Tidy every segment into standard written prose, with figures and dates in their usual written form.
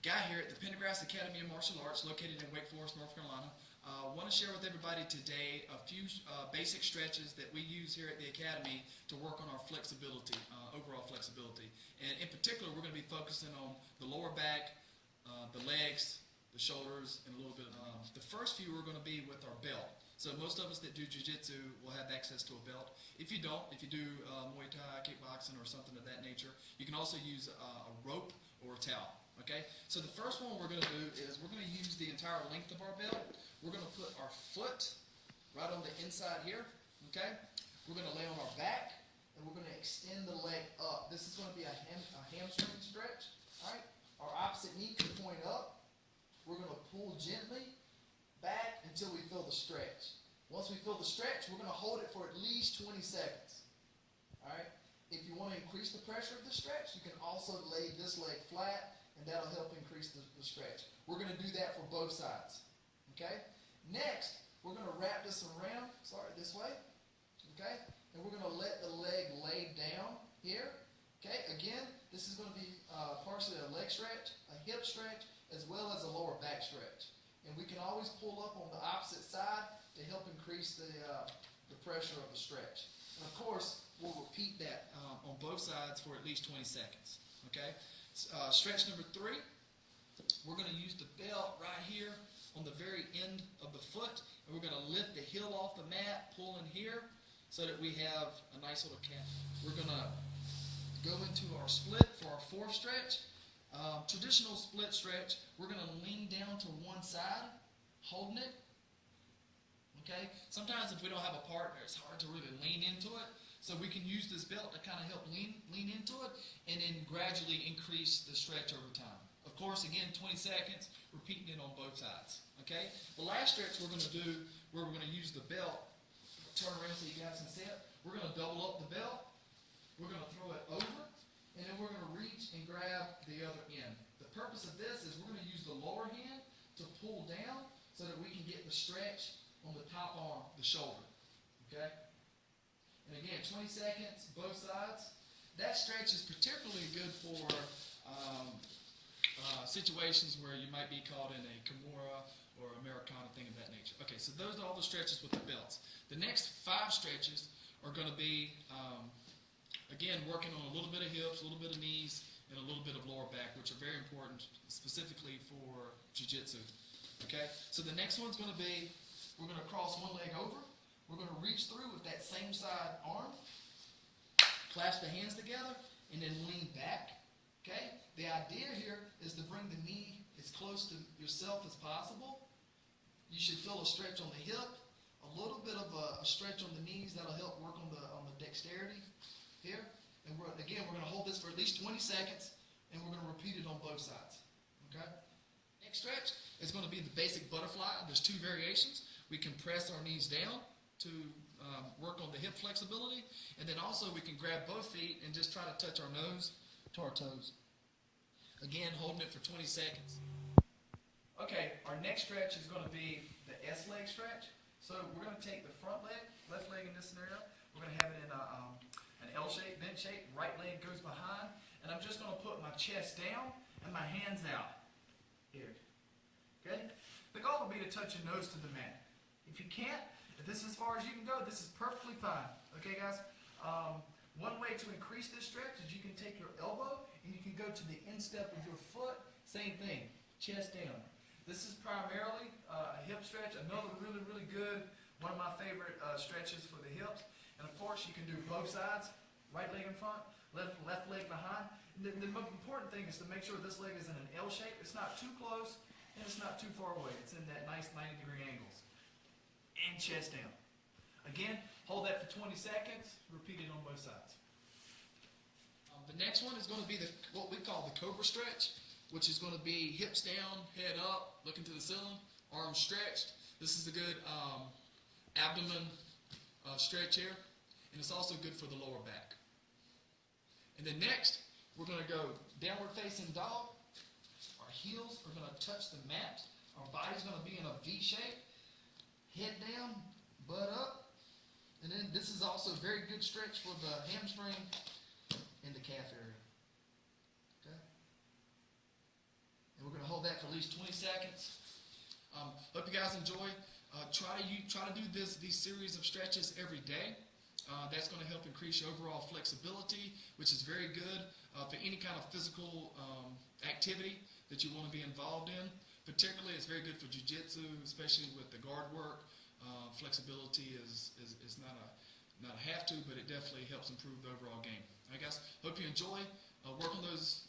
Guy here at the Pendergrass Academy of Martial Arts, located in Wake Forest, North Carolina. I want to share with everybody today a few basic stretches that we use here at the Academy to work on our flexibility, overall flexibility. And in particular, we're going to be focusing on the lower back, the legs, the shoulders, and a little bit of the first few are going to be with our belt. So most of us that do Jiu-jitsu will have access to a belt. If you don't, if you do Muay Thai, kickboxing, or something of that nature, you can also use a rope or a towel. Okay, so the first one we're going to do is we're going to use the entire length of our belt. We're going to put our foot right on the inside here. Okay, we're going to lay on our back and we're going to extend the leg up. This is going to be a hamstring stretch. All right, our opposite knee can point up. We're going to pull gently back until we feel the stretch. Once we feel the stretch, we're going to hold it for at least 20 seconds. All right, if you want to increase the pressure of the stretch, you can also lay this leg flat, and that'll help increase the stretch. We're going to do that for both sides. Okay? Next, we're going to wrap this around, this way. Okay? And we're going to let the leg lay down here. Okay? Again, this is going to be partially a leg stretch, a hip stretch, as well as a lower back stretch. And we can always pull up on the opposite side to help increase the pressure of the stretch. And of course, we'll repeat that on both sides for at least 20 seconds. Okay? Stretch number 3, we're going to use the belt right here on the very end of the foot, and we're going to lift the heel off the mat, pull in here, so that we have a nice little calf. We're going to go into our split for our 4th stretch. Traditional split stretch, we're going to lean down to one side, holding it. Okay? Sometimes if we don't have a partner, it's hard to really lean into it. So we can use this belt to kind of help lean into it and then gradually increase the stretch over time. Of course, again, 20 seconds, repeating it on both sides. Okay? The last stretch we're going to do, where we're going to use the belt, turn around so you guys can see it. We're going to double up the belt. We're going to throw it over, and then we're going to reach and grab the other end. The purpose of this is we're going to use the lower hand to pull down so that we can get the stretch on the top arm, the shoulder. Okay? And again, 20 seconds, both sides. That stretch is particularly good for situations where you might be caught in a Kimura or Americana, thing of that nature. Okay, so those are all the stretches with the belts. The next 5 stretches are going to be, again, working on a little bit of hips, a little bit of knees, and a little bit of lower back, which are very important specifically for Jiu-Jitsu. Okay, so the next one's going to be, we're going to cross one leg over. We're going to reach through with that same side arm, clasp the hands together, and then lean back. Okay? The idea here is to bring the knee as close to yourself as possible. You should feel a stretch on the hip, a little bit of a stretch on the knees. That'll help work on the dexterity here. And we're going to hold this for at least 20 seconds, and we're going to repeat it on both sides. Okay? Next stretch is going to be the basic butterfly. There's 2 variations. We can press our knees down to work on the hip flexibility, and then also we can grab both feet and just try to touch our nose to our toes. Again, holding it for 20 seconds. Okay, our next stretch is going to be the S leg stretch. So we're going to take the front leg, left leg in this scenario, we're going to have it in an L shape, vent shape, right leg goes behind, and I'm just going to put my chest down and my hands out. Here. Okay? The goal will be to touch your nose to the mat. If you can't, if this is as far as you can go, this is perfectly fine. Okay, guys? One way to increase this stretch is you can take your elbow and you can go to the instep of your foot. Same thing, chest down. This is primarily a hip stretch. Another really, really good, one of my favorite stretches for the hips. And of course, you can do both sides, right leg in front, left leg behind. The most important thing is to make sure this leg is in an L shape. It's not too close and it's not too far away. It's in that nice 90-degree angles. And chest down. Again, hold that for 20 seconds. Repeat it on both sides. The next one is going to be what we call the cobra stretch, which is going to be hips down, head up, looking to the ceiling, arms stretched. This is a good abdomen stretch here, and it's also good for the lower back. And then next, we're going to go downward facing dog. Our heels are going to touch the mat. Our body's going to be in a V shape. Head down, butt up, and then this is also a very good stretch for the hamstring and the calf area. Okay? And we're going to that for at least 20 seconds. Hope you guys enjoy. Try to do these series of stretches every day. That's going to help increase your overall flexibility, which is very good for any kind of physical activity that you want to be involved in. Particularly, it's very good for Jiu-jitsu, especially with the guard work. Flexibility is not a have to, but it definitely helps improve the overall game. All right, guys. Hope you enjoy. Work on those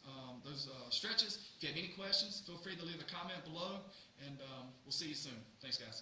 stretches. If you have any questions, feel free to leave a comment below, and we'll see you soon. Thanks, guys.